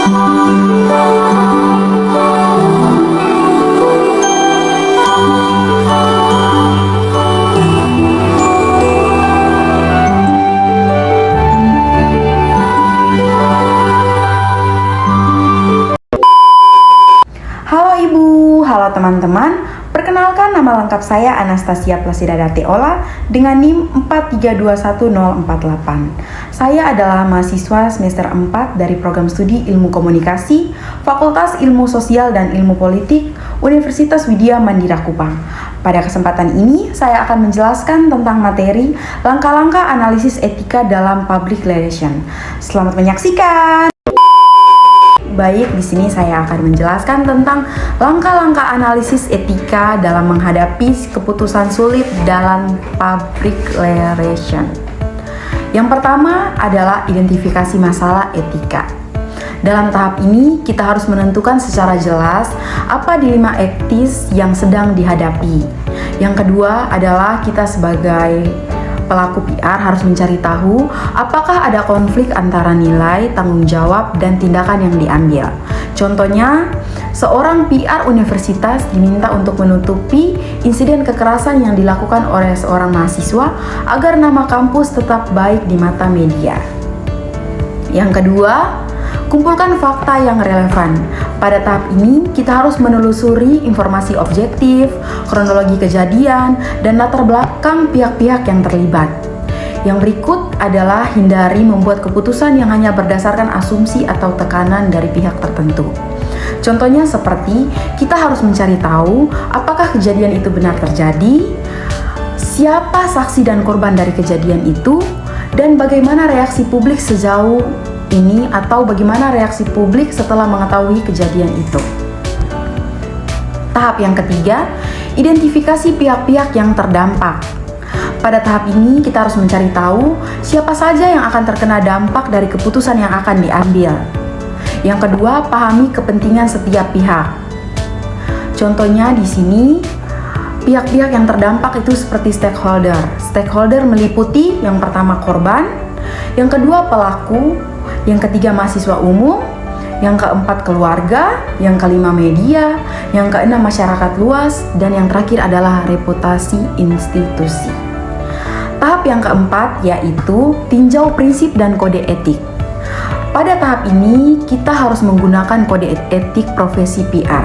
Halo Ibu, halo teman-teman. Perkenalkan, nama lengkap saya Anastasia Plasida Dateola dengan NIM 4321048. Saya adalah mahasiswa semester 4 dari program studi Ilmu Komunikasi, Fakultas Ilmu Sosial dan Ilmu Politik, Universitas Widya Mandira Kupang. Pada kesempatan ini, saya akan menjelaskan tentang materi langkah-langkah analisis etika dalam public relation. Selamat menyaksikan. Baik, di sini saya akan menjelaskan tentang langkah-langkah analisis etika dalam menghadapi keputusan sulit dalam public relation. Yang pertama adalah identifikasi masalah etika. Dalam tahap ini, kita harus menentukan secara jelas apa dilema etis yang sedang dihadapi. Yang kedua adalah kita sebagai pelaku PR harus mencari tahu apakah ada konflik antara nilai, tanggung jawab, dan tindakan yang diambil. Contohnya, seorang PR universitas diminta untuk menutupi insiden kekerasan yang dilakukan oleh seorang mahasiswa agar nama kampus tetap baik di mata media. Yang kedua, kumpulkan fakta yang relevan. Pada tahap ini, kita harus menelusuri informasi objektif, kronologi kejadian, dan latar belakang pihak-pihak yang terlibat. Yang berikut adalah hindari membuat keputusan yang hanya berdasarkan asumsi atau tekanan dari pihak tertentu. Contohnya seperti, kita harus mencari tahu apakah kejadian itu benar terjadi, siapa saksi dan korban dari kejadian itu, dan bagaimana reaksi publik sejauh ini atau bagaimana reaksi publik setelah mengetahui kejadian itu. Tahap yang ketiga, identifikasi pihak-pihak yang terdampak. Pada tahap ini kita harus mencari tahu siapa saja yang akan terkena dampak dari keputusan yang akan diambil. Yang kedua, pahami kepentingan setiap pihak. Contohnya di sini, pihak-pihak yang terdampak itu seperti stakeholder. Stakeholder meliputi yang pertama korban, yang kedua pelaku, yang ketiga mahasiswa umum, yang keempat keluarga, yang kelima media, yang keenam masyarakat luas, dan yang terakhir adalah reputasi institusi. Tahap yang keempat yaitu tinjau prinsip dan kode etik. Pada tahap ini kita harus menggunakan kode etik profesi PR.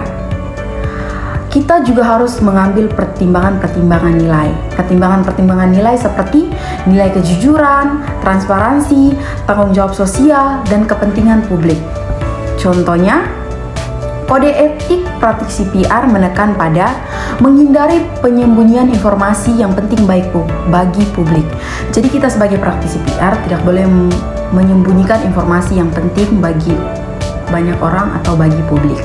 Kita juga harus mengambil pertimbangan-pertimbangan nilai. Pertimbangan-pertimbangan nilai seperti nilai kejujuran, transparansi, tanggung jawab sosial, dan kepentingan publik. Contohnya, kode etik praktisi PR menekan pada menghindari penyembunyian informasi yang penting bagi publik. Jadi kita sebagai praktisi PR tidak boleh menyembunyikan informasi yang penting bagi banyak orang atau bagi publik.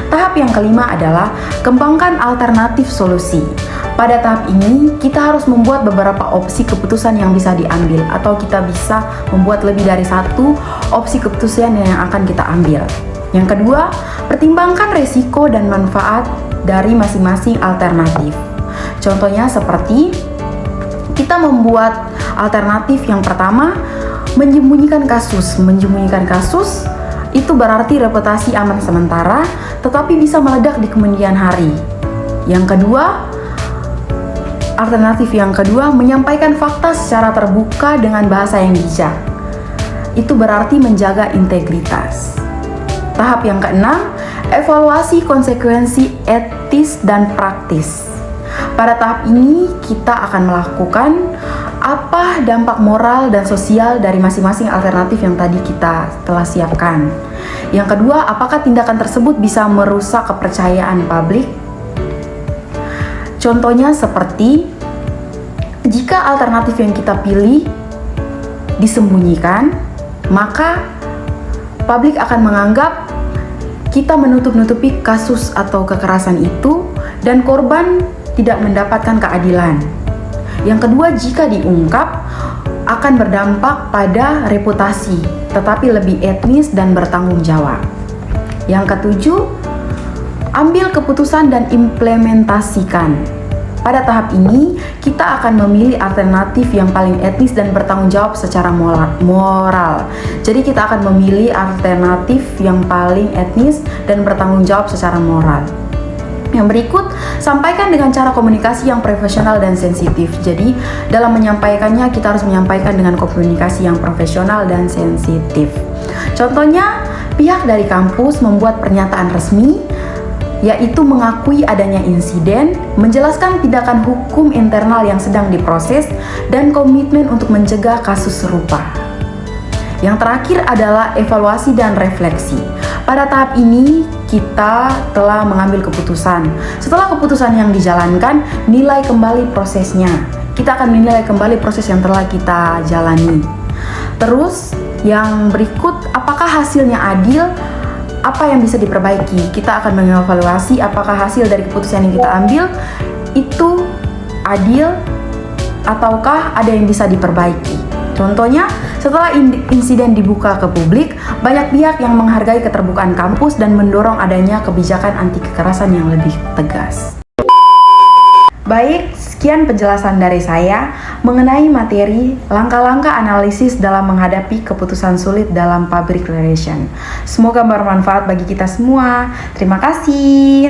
Tahap yang kelima adalah kembangkan alternatif solusi. Pada tahap ini, kita harus membuat beberapa opsi keputusan yang bisa diambil, atau kita bisa membuat lebih dari satu opsi keputusan yang akan kita ambil. Yang kedua, pertimbangkan risiko dan manfaat dari masing-masing alternatif. Contohnya seperti, kita membuat alternatif yang pertama, menyembunyikan kasus. Menyembunyikan kasus itu berarti reputasi aman sementara, tetapi bisa meledak di kemudian hari. Yang kedua, alternatif yang kedua, menyampaikan fakta secara terbuka dengan bahasa yang bijak. Itu berarti menjaga integritas. Tahap yang keenam, evaluasi konsekuensi etis dan praktis. Pada tahap ini, kita akan melakukan apa dampak moral dan sosial dari masing-masing alternatif yang tadi kita telah siapkan. Yang kedua, apakah tindakan tersebut bisa merusak kepercayaan publik? Contohnya seperti, jika alternatif yang kita pilih disembunyikan, maka publik akan menganggap kita menutup-nutupi kasus atau kekerasan itu dan korban tidak mendapatkan keadilan. Yang kedua, jika diungkap akan berdampak pada reputasi, tetapi lebih etnis dan bertanggung jawab. Yang ketujuh, ambil keputusan dan implementasikan. Pada tahap ini, kita akan memilih alternatif yang paling etis dan bertanggung jawab secara moral. Jadi kita akan memilih alternatif yang paling etnis dan bertanggung jawab secara moral. Yang berikut, sampaikan dengan cara komunikasi yang profesional dan sensitif. Jadi, dalam menyampaikannya, kita harus menyampaikan dengan komunikasi yang profesional dan sensitif. Contohnya, pihak dari kampus membuat pernyataan resmi, yaitu mengakui adanya insiden, menjelaskan tindakan hukum internal yang sedang diproses, dan komitmen untuk mencegah kasus serupa. Yang terakhir adalah evaluasi dan refleksi. Pada tahap ini, kita telah mengambil keputusan. Setelah keputusan yang dijalankan, nilai kembali prosesnya. Kita akan menilai kembali proses yang telah kita jalani. Terus, yang berikut, apakah hasilnya adil? Apa yang bisa diperbaiki? Kita akan mengevaluasi apakah hasil dari keputusan yang kita ambil itu adil ataukah ada yang bisa diperbaiki. Contohnya, setelah insiden dibuka ke publik, banyak pihak yang menghargai keterbukaan kampus dan mendorong adanya kebijakan anti kekerasan yang lebih tegas. Baik, sekian penjelasan dari saya mengenai materi langkah-langkah analisis dalam menghadapi keputusan sulit dalam public relation. Semoga bermanfaat bagi kita semua. Terima kasih.